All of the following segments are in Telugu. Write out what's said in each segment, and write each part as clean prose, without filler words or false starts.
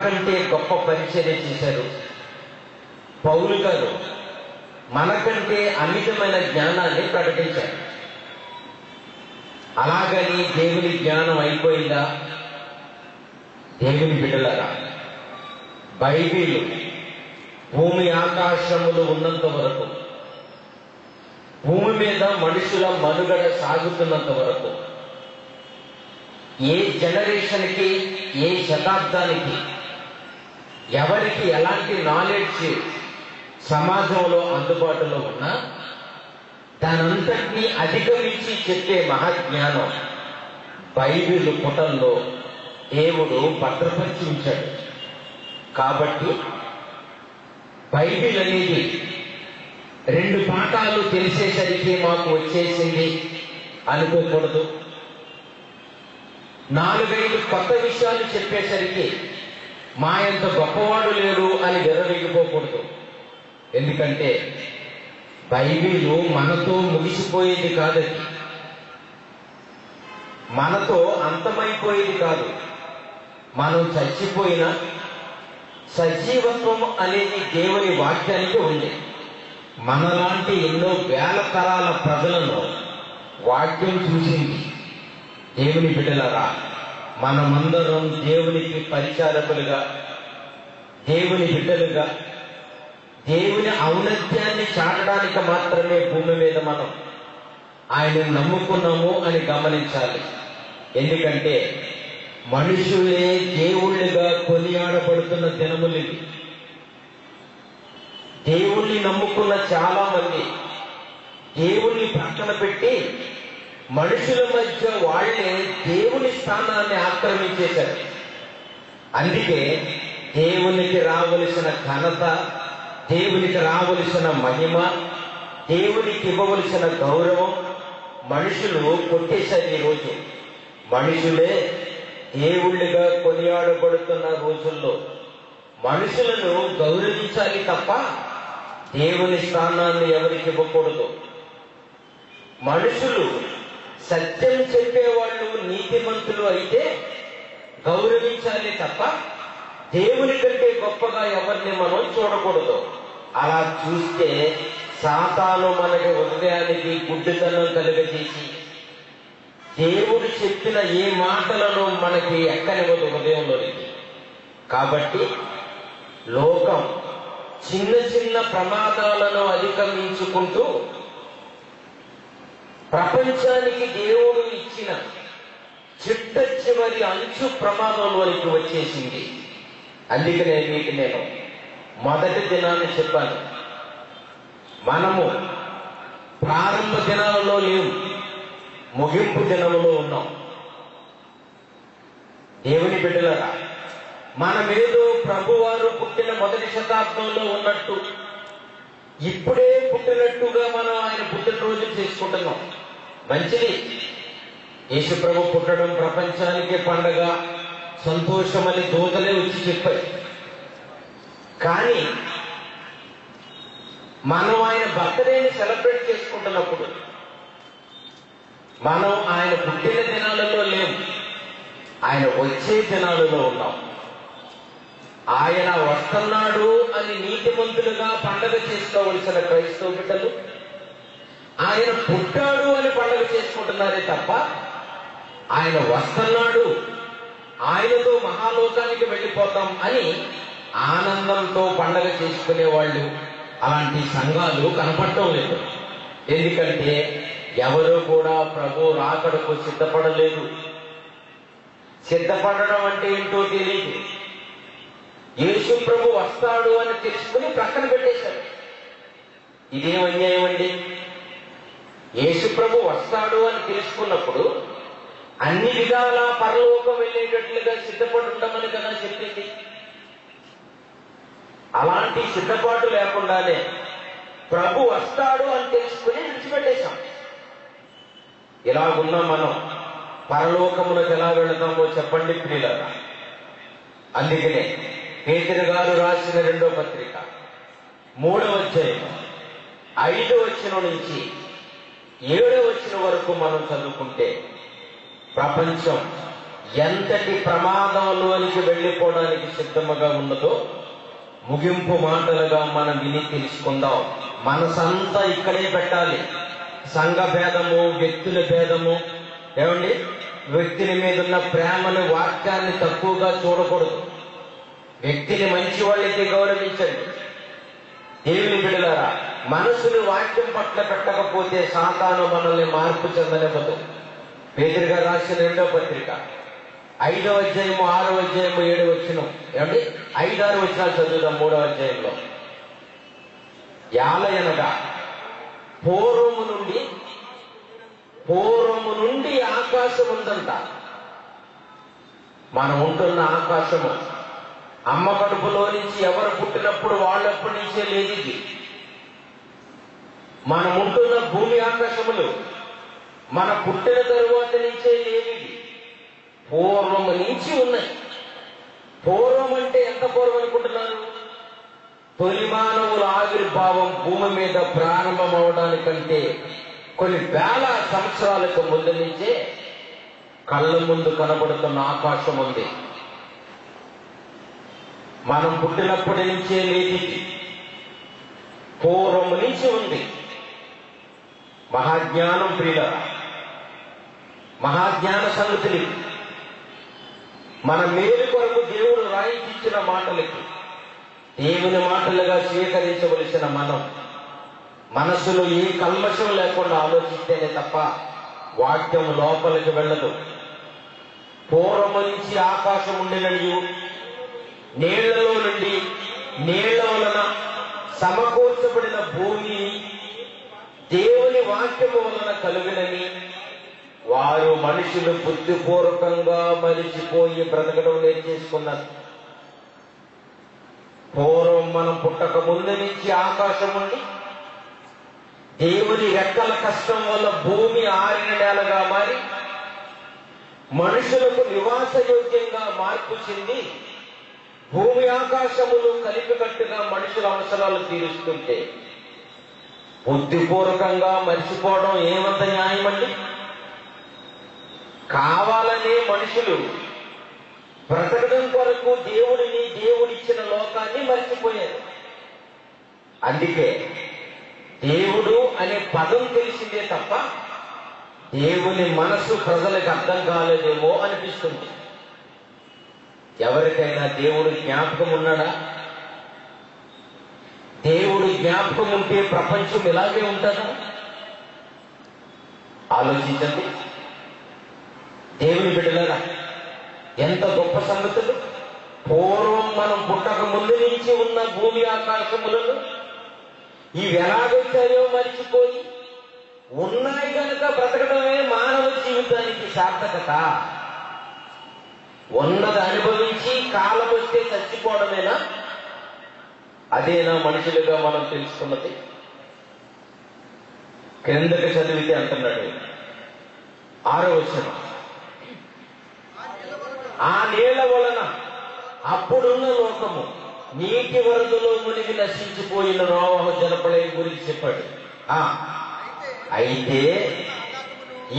కంటే గొప్ప పరిచర్య చేశారు. పౌలు గారు మనకంటే అమితమైన జ్ఞానాన్ని ప్రకటించారు. అలాగని దేవుని జ్ఞానం అయిపోయిందా? దేవుని బిడ్డలారా, బైబిల్ భూమి ఆకాశములు ఉన్నంత వరకు, భూమి మీద మనుషుల మనుగడ సాగుతున్నంత వరకు, ఏ జనరేషన్కి, ఏ శతాబ్దానికి ఎవరికి ఎలాంటి నాలెడ్జ్ సమాజంలో అందుబాటులో ఉన్నా దానంతటినీ అధిగమించి చెప్పే మహాజ్ఞానం బైబిల్ పుటంలో దేవుడు భద్రపరిచి ఉంచాడు. కాబట్టి బైబిల్ అనేది 2 పాఠాలు తెలిసేసరికి మాకు వచ్చేసింది అనుకోకూడదు. 4-5 కొత్త విషయాలు చెప్పేసరికి మా ఎంత గొప్పవాడు లేడు అని విర్రవీగిపోకూడదు. ఎందుకంటే బైబిల్ మనతో ముగిసిపోయేది కాదది, మనతో అంతమైపోయేది కాదు. మనం చచ్చిపోయిన సజీవత్వం అనేది దేవుని వాక్యానికి ఉంది. మనలాంటి ఎన్నో వేల తరాల ప్రజలను వాక్యం చూసింది. దేవుని బిడ్డలారా, మనమందరం దేవునికి పరిచారకులుగా, దేవుని బిడ్డలుగా, దేవుని ఔన్నత్యాన్ని చాటడానికి మాత్రమే భూమి మీద మనం ఆయన నమ్ముకున్నాము అని గమనించాలి. ఎందుకంటే మనుషులే దేవుళ్ళుగా కొనియాడబడుతున్న దినములివి. దేవుణ్ణి నమ్ముకున్న చాలా మంది దేవుణ్ణి పక్కన పెట్టి మనుషుల మధ్య వాళ్లే దేవుని స్థానాన్ని ఆక్రమించేశారు. అందుకే దేవునికి రావలసిన ఘనత, దేవునికి రావలసిన మహిమ, దేవునికి ఇవ్వవలసిన గౌరవం మనుషులు కొట్టేశారు. ఈ రోజు మనుషులే దేవుళ్ళుగా కొనియాడబడుతున్న రోజుల్లో మనుషులను గౌరవించాలి తప్ప దేవుని స్థానాన్ని ఎవరికి ఇవ్వకూడదు. మనుషులు సత్యం చెప్పేవాళ్ళు, నీతిమంతులు అయితే గౌరవించాలి తప్ప దేవుని కంటే గొప్పగా ఎవరిని మనం చూడకూడదు. అలా చూస్తే సాతాను మనకి హృదయానికి గుడ్డితనం కలుగజేసి దేవుడు చెప్పిన ఏ మాటలను మనకి ఎక్కనివ్వదు హృదయంలోనికి. కాబట్టి లోకం చిన్న చిన్న ప్రమాదాలను అధిగమించుకుంటూ ప్రపంచానికి దేవుడు ఇచ్చిన చిట్ట చివరి అంచు ప్రమాదంలోనికి వచ్చేసింది. అందుకనే మీకు నేను మొదటి దినాన్ని చెప్పాను, మనము ప్రారంభ దినాలలో లేవు, ముగింపు దినంలో ఉన్నాం. దేవుని బిడ్డలారా, మనమేదో ప్రభువారు పుట్టిన మొదటి శతాబ్దంలో ఉన్నట్టు, ఇప్పుడే పుట్టినట్టుగా మనం ఆయన పుట్టినరోజు చేసుకుంటున్నాం. మంచిది, యేసు ప్రభు పుట్టడం ప్రపంచానికి పండగ, సంతోషమని దూతలే వచ్చి చెప్పాయి. కానీ మనం ఆయన బర్త్డేని సెలబ్రేట్ చేసుకుంటున్నప్పుడు మనం ఆయన పుట్టిన దినాలలో లేవు, ఆయన వచ్చే దినాలలో ఉన్నాం. ఆయన వస్తున్నాడు అని నీతిమంతులుగా పండగ చేసుకోవలసిన క్రైస్తవ బిడ్డలు ఆయన పుట్టాడు అని పండగ చేసుకుంటున్నారే తప్ప ఆయన వస్తున్నాడు, ఆయనతో మహాలోకానికి వెళ్ళిపోతాం అని ఆనందంతో పండగ చేసుకునే వాళ్ళు అలాంటి సంఘాలు కనపడటం లేదు. ఎందుకంటే ఎవరు కూడా ప్రభు రాకడకు సిద్ధపడలేదు. సిద్ధపడడం అంటే ఏంటో తెలియదు. యేసు ప్రభు వస్తాడు అని తెలుసుకుని ప్రక్కన పెట్టేశారు. ఇదేం అన్యాయం అండి? యేసు ప్రభు వస్తాడు అని తెలుసుకున్నప్పుడు అన్ని విధాలా పరలోకం వెళ్ళేటట్లుగా సిద్ధపడి ఉండమని కదా చెప్పింది. అలాంటి సిద్ధపాటు లేకుండానే ప్రభు వస్తాడు అని తెలుసుకుని విడిచిపెట్టేశాం. ఇలాగున్నా మనం పరలోకములకు ఎలా వెళతామో చెప్పండి ప్రియులారా. అందుకనే పేతురు గారు రాసిన 2వ పత్రిక 3వ అధ్యాయం 5వ వచనం నుంచి 7వ వచనం వరకు మనం చదువుకుంటే ప్రపంచం ఎంతటి ప్రమాదంలోనికి వెళ్ళిపోవడానికి సిద్ధముగా ఉన్నదో ముగింపు మాటలుగా మనం విని తెలుసుకుందాం. మనసంతా ఇక్కడే పెట్టాలి. సంఘ భేదము, వ్యక్తుల భేదము, ఏమండి, వ్యక్తుల మీద ఉన్న ప్రేమను, వాక్యాన్ని తక్కువగా చూడకూడదు. వ్యక్తిని మంచి వాళ్ళైతే గౌరవించండి. దేవుని బిడ్డలారా, మనసుని వాక్యం పట్ల పెట్టకపోతే సాతాను మనల్ని మార్పు చెందనివ్వదు. పేతురు గారు రాసిన 2వ పత్రిక 5వ అధ్యాయము 6వ అధ్యాయము 7వ వచనం, ఏమండి 5-6 వచనాలు చదువుదాం. 3వ అధ్యాయంలో, యాలయనగా పూర్వము నుండి ఆకాశం ఉందంట. మనం ఉంటున్న ఆకాశము అమ్మ కడుపులో నుంచి ఎవరు పుట్టినప్పుడు వాళ్ళప్పటి నుంచే లేదు ఇది. మనం ఉంటున్న భూమి ఆకాశములు మన పుట్టిన తరువాత నుంచే లేవి, పూర్వము నుంచి ఉన్నాయి. పూర్వం అంటే ఎంత పూర్వం అనుకుంటున్నారు? తొలి మానవుల ఆవిర్భావం భూమి మీద ప్రారంభం అవడానికంటే కొన్ని వేల సంవత్సరాలకు ముందు నుంచే కళ్ళ ముందు కనబడుతున్న ఆకాశం ఉంది. మనం పుట్టినప్పటి నుంచే లేదు, పూర్వము నుంచి ఉంది. మహాజ్ఞానం ప్రియుల, మహాజ్ఞాన సంగతులు మన మేలు కొరకు దేవుడు రాయించిన మాటలకి దేవుని మాటలుగా స్వీకరించవలసిన మనం మనసులో ఏ కల్మషం లేకుండా ఆలోచిస్తేనే తప్ప వాక్యం లోపలికి వెళ్ళదు. పూర్వము నుంచి ఆకాశం ఉండిననియు, నీళ్లలో నుండి నీళ్ల వలన సమకూర్చబడిన భూమి దేవుని వాక్యము వలన కలుగునని వారు మనుషులు బుద్ధిపూర్వకంగా మరిచిపోయి బ్రతకడం నేర్చేసుకున్నారు. పూర్వం మనం పుట్టక ముందు నుంచి ఆకాశం ఉండి దేవుని రెక్కల కష్టం వల్ల భూమి ఆరిన నేలగా మారి మనుషులకు నివాసయోగ్యంగా మార్పు చెంది భూమి ఆకాశములు కలిపికట్టుగా మనుషుల అవసరాలు తీరుస్తుంటే బుద్ధిపూర్వకంగా మరిచిపోవడం ఏమంత న్యాయమండి? కావాలనే మనుషులు బ్రతకడం కొరకు దేవుడిచ్చిన లోకాన్ని మరిచిపోయారు. అందుకే దేవుడు అనే పదం తెలిసిందే తప్ప దేవుని మనసు ప్రజలకు అర్థం కాలేదేమో అనిపిస్తుంది. ఎవరికైనా దేవుడు జ్ఞాపకం ఉన్నాడా? దేవుడు జ్ఞాపకం ఉంటే ప్రపంచం ఇలాగే ఉంటుందా? ఆలోచించండి. దేవుని బిడ్డలారా, ఎంత గొప్ప సంగతులు! పూర్వం మనం పుట్టక ముందు నుంచి ఉన్న భూమి ఆకాశములను ఇవి ఎలాగొచ్చాయో మరిచిపోయి ఉన్నాయి కనుక బ్రతకడమే మానవ జీవితానికి సార్థకత. ఉన్నది అనుభవించి కాలం వస్తే చచ్చిపోవడమేనా? అదేనా మనుషులుగా మనం తెలుసుకున్నది? క్రిందకి చదివితే అంటున్నాడు 6వ వచనం, ఆ నీళ్ల వలన అప్పుడున్న లోకము నీటి వరదలో మునిగి నశించిపోయిన నోవహు జలప్రళయం గురించి చెప్పాడు. అయితే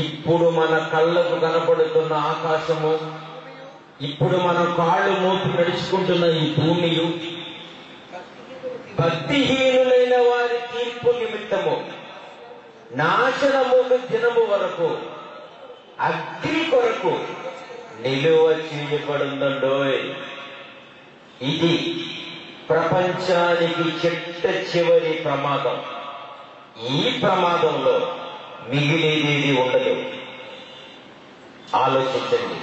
ఇప్పుడు మన కళ్ళకు కనపడుతున్న ఆకాశము, ఇప్పుడు మన కాళ్ళు మోపి నడుచుకుంటున్న ఈ భూమియు భక్తిహీనులైన వారి తీర్పు నిమిత్తము నాశనము దినము వరకు అగ్ని కొరకు నిలువ చేయబడుందండోయ్. ఇది ప్రపంచానికి చిట్ట చివరి ప్రమాదం. ఈ ప్రమాదంలో మిగిలినది ఉండదు. ఆలోచించండి.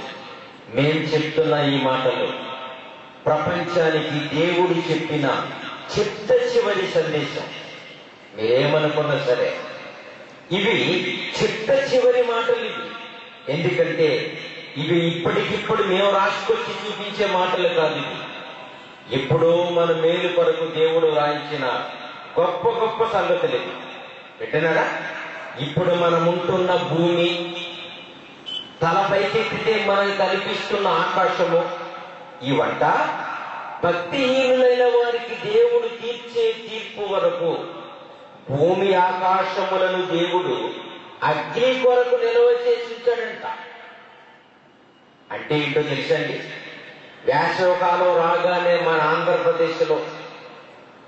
మేం చెప్తున్న ఈ మాటలు ప్రపంచానికి దేవుడు చెప్పిన చిట్ట చివరి సందేశం. మీరేమనుకున్నా సరే ఇవి చిట్ట చివరి మాటలు ఇవి. ఎందుకంటే ఇవి ఇప్పటికిప్పుడు మేము రాసుకొచ్చి చూపించే మాటలు కాదు. ఇవి ఎప్పుడో మన మేలు కొరకు దేవుడు రాయించిన గొప్ప గొప్ప సంగతులు ఇవి. పెట్టినారా? ఇప్పుడు మనం ఉంటున్న భూమి, తలపైకెత్తితే మనకు కనిపిస్తున్న ఆకాశము, ఇవంట భక్తిహీనులైన వారికి దేవుడు తీర్చే తీర్పు వరకు భూమి ఆకాశములను దేవుడు అగ్ని కొరకు నిల్వ చేసి ఉంచాడంట. అంటే ఏంటో తెలుసండి? వేసవకాలం రాగానే మన ఆంధ్రప్రదేశ్లో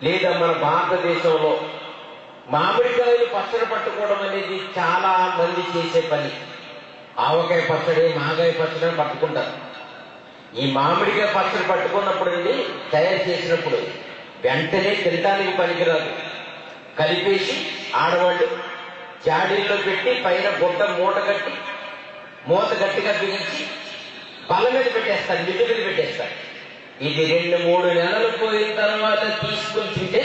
లేదా మన భారతదేశంలో మామిడికాయలు పచ్చడి పట్టుకోవడం అనేది చాలా మంది చేసే పని. ఆవకాయ పచ్చడి, మాగాయ పచ్చడి అని పట్టుకుంటారు. ఈ మామిడికాయ పచ్చడి పట్టుకున్నప్పుడు అండి, తయారు చేసినప్పుడు వెంటనే తినడానికి పనికిరాదు. కలిపేసి ఆడవాళ్ళు జాడీల్లో పెట్టి పైన గుడ్డ మూట కట్టి మూత గట్టిగా బిగించి బల్ల మీద పెట్టేస్తారు, మిద్ది మీద పెట్టేస్తారు. ఇది 2-3 నెలలు పోయిన తర్వాత తీసుకుని తింటే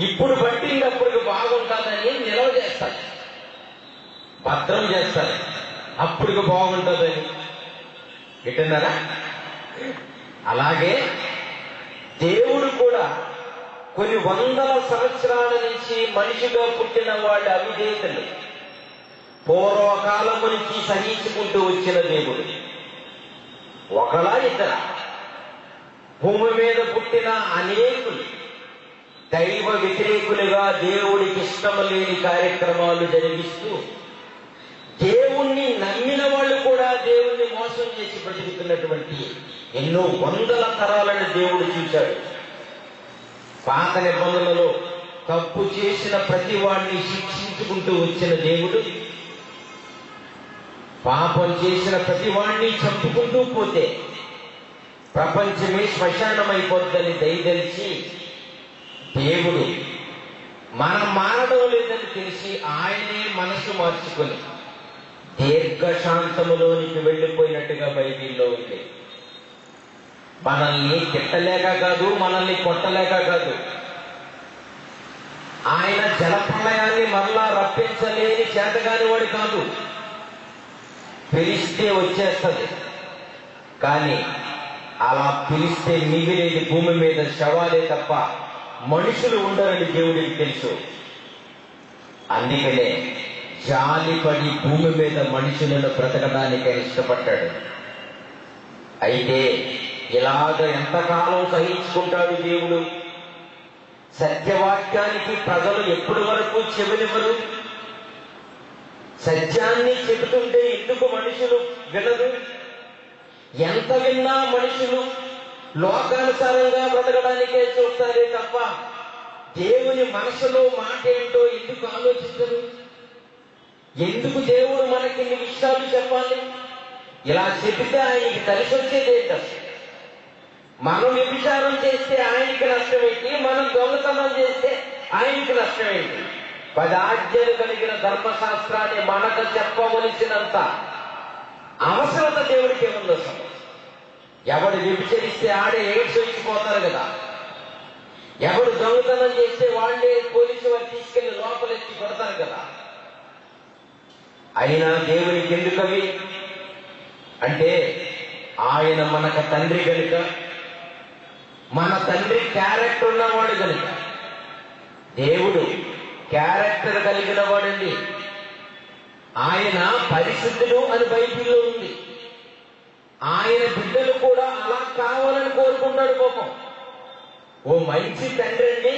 ఇప్పుడు పట్టినప్పుడు బాగుంటుందని నిల్వ చేస్తారు, భద్రం చేస్తారు. అప్పుడు బాగుంటుందని వింటున్నారా? అలాగే దేవుడు కూడా కొన్ని వందల సంవత్సరాల నుంచి మనిషిగా పుట్టిన వాళ్ళ అవిధేయతలు పూర్వకాలము నుంచి సహించుకుంటూ వచ్చిన దేవుడు ఒకలా ఇద్దరా? భూమి మీద పుట్టిన అనేకులు దైవ వ్యతిరేకులుగా దేవుడికి ఇష్టం లేని కార్యక్రమాలు జరిగిస్తూ దేవుణ్ణి నమ్మిన వాళ్ళు కూడా దేవుణ్ణి మోసం చేసి బ్రతుకుతున్నటువంటి ఎన్నో వందల తరాలను దేవుడు చూశాడు. పాత నిబంధనలలో తప్పు చేసిన ప్రతి వాడిని శిక్షించుకుంటూ వచ్చిన దేవుడు పాపం చేసిన ప్రతి వాడిని చంపుకుంటూ పోతే ప్రపంచమే శ్మశానమైపోద్దని దయదలిచి దేవుడు మనం మారడం లేదని తెలిసి ఆయనే మనసు మార్చుకొని దీర్ఘశాంతములోనికి వెళ్ళిపోయినట్టుగా బైబిల్లో ఉంది. మనల్ని తిట్టలేక కాదు, మనల్ని కొట్టలేక కాదు, ఆయన జలప్రళయాన్ని మరలా రప్పించలేని చేతగాని వాడు కాదు. పిలిస్తే వచ్చేస్తుంది, కానీ అలా పిలిస్తే మిగిలేది భూమి మీద శవాలే తప్ప మనుషులు ఉండరని దేవుడికి తెలుసు. అందుకనే జాలిపడి భూమి మీద మనుషులను బ్రతకడానికి ఇష్టపడ్డాడు. అయితే ఇలాగ ఎంతకాలం సహించుకుంటాడు దేవుడు? సత్యవాక్యానికి ప్రజలు ఎప్పటి వరకు చెవినివ్వరు? సత్యాన్ని చెబుతుంటే ఎందుకు మనుషులు వినరు? ఎంత విన్నా మనుషులు లోకానుసారంగా బ్రతకడానికే చూస్తారే తప్ప దేవుని మనసులో మాట ఏంటో ఎందుకు ఆలోచించరు? ఎందుకు దేవుడు మనకి ఇన్ని విషయాలు చెప్పాలి? ఇలా చెబితే ఆయనకి కలిసి వచ్చేది ఏంటంటే, మనం వ్యభిచారం చేస్తే ఆయనకి నష్టం ఏంటి, మనం దొంగతనం చేస్తే ఆయనకి నష్టం ఏంటి? 10 ఆజ్ఞలు కలిగిన ధర్మశాస్త్రాన్ని మనకు చెప్పవలసినంత అవసరత దేవుడికి ఏముందో అసలు? ఎవడు వ్యభిచరిస్తే ఆడే ఎయిడ్స్ వచ్చిపోతారు కదా, ఎవడు దొంగతనం చేస్తే వాళ్ళే పోలీసు వారు తీసుకెళ్లి లోపలెత్తి కొడతారు కదా. అయినా దేవునికి ఎందుకవి అంటే, ఆయన మనకు తండ్రి కనుక, మన తండ్రి క్యారెక్టర్ ఉన్నవాడు కనుక. దేవుడు క్యారెక్టర్ కలిగిన వాడండి. ఆయన పరిశుద్ధుడు అని బైబిల్లో ఉంది. ఆయన బిడ్డలు కూడా అలా కావాలని కోరుకుంటాడు. పాపం ఓ మంచి తండ్రి అండి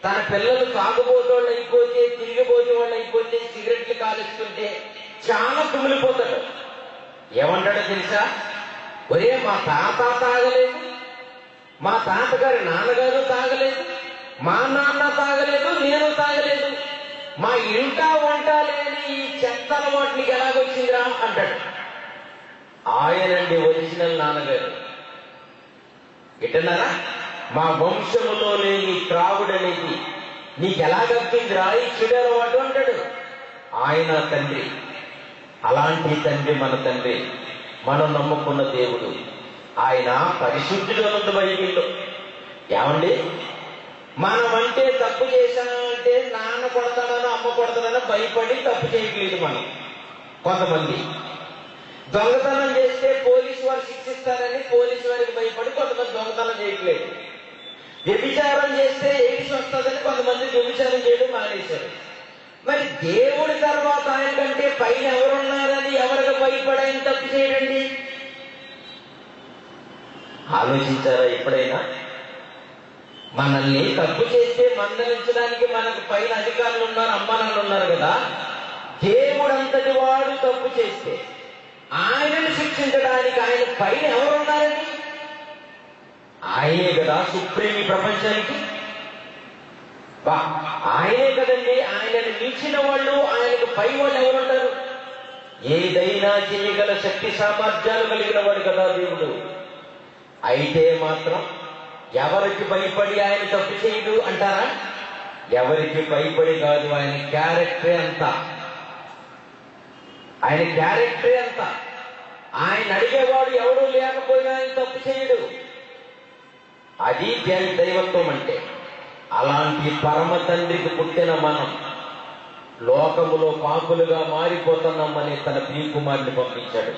తన పిల్లలు తాగుబోతోళ్ళు అయిపోతే, తిరిగిపోతే వాళ్ళు అయిపోతే, సిగరెట్లు కాలుస్తుంటే చాలా కుమిలిపోతాడు. ఏమంటాడో తెలుసా? ఒరే, మా తాత తాగలేదు, మా తాతగారి నాన్నగారు తాగలేదు, మా నాన్న తాగలేదు, నేను తాగలేదు, మా ఇంట వంట లేని ఈ చెత్త అలవాటు నీకు ఎలాగొచ్చిందిరా అంటాడు. ఆయనండి ఒరిజినల్ నాన్నగారు. ఎట్టన్నారా? మా వంశములో లేని త్రాగుడనేది నీకు ఎలాగప్పిందిరా ఈ చెడు అలవాటు అంటాడు. ఆయన తండ్రి. అలాంటి తండ్రి మన తండ్రి, మనం నమ్ముకున్న దేవుడు. ఆయన పరిశుద్ధుడు ఉంది బైబిల్లో. ఏమండి, మనమంటే తప్పు చేశామంటే నాన్న కొడతానో అమ్మ కొడతానో భయపడి తప్పు చేయట్లేదు మనం. కొంతమంది దొంగతనం చేస్తే పోలీసు వారు శిక్షిస్తారని పోలీసు వారికి భయపడి కొంతమంది దొంగతనం చేయట్లేదు. వ్యభిచారం చేస్తే ఎయిడ్స్ వస్తుందని కొంతమంది వ్యభిచారం చేయడం మానేశారు. మరి దేవుడి తర్వాత ఆయన కంటే పైన ఎవరున్నారని ఎవరికి భయపడి ఆయన తప్పు చేయడండి? ఆలోచించారా ఎప్పుడైనా? మనల్ని తప్పు చేస్తే మందలించడానికి మనకు పైన అధికారులు ఉన్నారు, అమ్మానాలు ఉన్నారు కదా. దేవుడంతటి వాడు తప్పు చేస్తే ఆయనను శిక్షించడానికి ఆయన పైన ఎవరున్నారని? ఆయనే కదా సుప్రీం ఈ ప్రపంచానికి. ఆయనే కదండి. ఆయనను మించిన వాళ్ళు, ఆయనకు పై వాళ్ళు ఎవరున్నారు? ఏదైనా చేయగల శక్తి సామర్థ్యాలు కలిగిన వాడు కదా దేవుడు. అయితే మాత్రం ఎవరికి భయపడి ఆయన తప్పు చేయడు అంటారా? ఎవరికి భయపడి కాదు, ఆయన క్యారెక్టరే అంత. ఆయన క్యారెక్టరే అంత. ఆయన అడిగేవాడు ఎవడూ లేకపోయినా ఆయన తప్పు చేయడు. అది దైవత్వం అంటే. అలాంటి పరమ తండ్రికి పుట్టిన మనం లోకములో పాపులుగా మారిపోతున్నామని తన ప్రియకుమారుని పంపించాడు.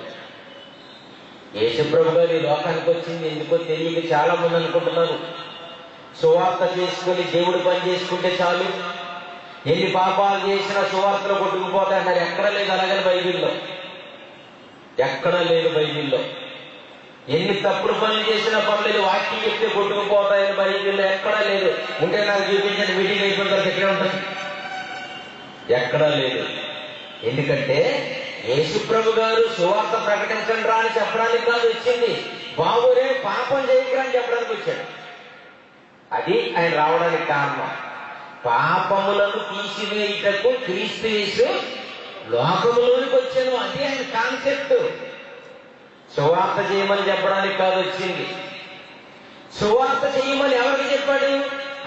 యేసుప్రభు గారు ఈ లోకానికి వచ్చింది ఎందుకో తెలియక చాలా మంది అనుకుంటున్నారు, సువార్త చేసుకుని దేవుడు పని చేసుకుంటే చాలు, ఎన్ని పాపాలు చేసినా సువార్తలో కొట్టుకుపోతాయి అన్నారు. ఎక్కడా లేదు అలాగని బైబిల్లో. ఎక్కడా లేదు బైబిల్లో. ఎన్ని తప్పుడు పనులు చేసినా పర్లేదు, వాక్యం చెప్తే కొట్టుకుపోతాయని బైబిల్లో ఎక్కడా లేదు. ఉంటే నాకు చూపించండి, మీటింగ్ అయిపోయిన తర్వాత ఎక్కడే ఉంటుంది. ఎక్కడా లేదు. ఎందుకంటే యేసుప్రభు గారు సువార్త ప్రకటించండి రా అని చెప్పడానికి కాదు వచ్చింది, బాబురే పాపం చేయకురా అని చెప్పడానికి వచ్చాడు. అది ఆయన రావడానికి కారణం. పాపములను తీసివేయుటకు క్రీస్తు యేసు లోకములోనికి వచ్చాను. అది ఆయన కాన్సెప్ట్. సువార్త చేయమని చెప్పడానికి కాదు వచ్చింది. సువార్త చేయమని ఎవరికి చెప్పాడు?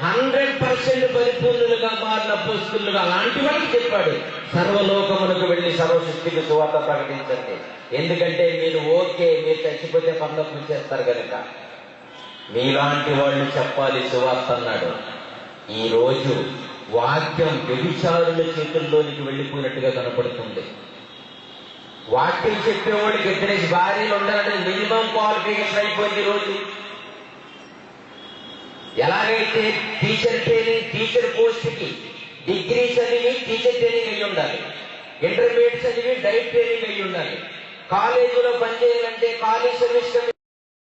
100% పరిపూర్ణులుగా మారిన అపోస్తలుగా అలాంటి వాళ్ళకి చెప్పాడు. సర్వలోకములకు వెళ్లి సర్వసృష్టికి సువార్త ప్రకటించండి. ఎందుకంటే మీరు మీరు చచ్చిపోతే పరలోకం చేస్తారు కనుక మీలాంటి వాళ్ళు చెప్పాలి సువార్త అన్నాడు. ఈ రోజు వాక్యం వ్యభిచారుల చేతుల్లోనికి వెళ్ళిపోయినట్టుగా కనపడుతుంది. వాక్యం చెప్పేవాడికి ఇద్దరు భార్యలు ఉండాలంటే మినిమం క్వాలిఫికేషన్ అయిపోయింది. ఈ రోజు ఎలాగైతే టీచర్ పోస్ట్ కి డిగ్రీ చదివి టీచర్ ట్రైనింగ్ అయ్యి ఉండాలి, ఇంటర్మీడియట్ చదివి డైట్ ట్రైనింగ్ అయ్యి ఉండాలి, కాలేజీలో పనిచేయాలంటే కాలేజ్ సర్వీస్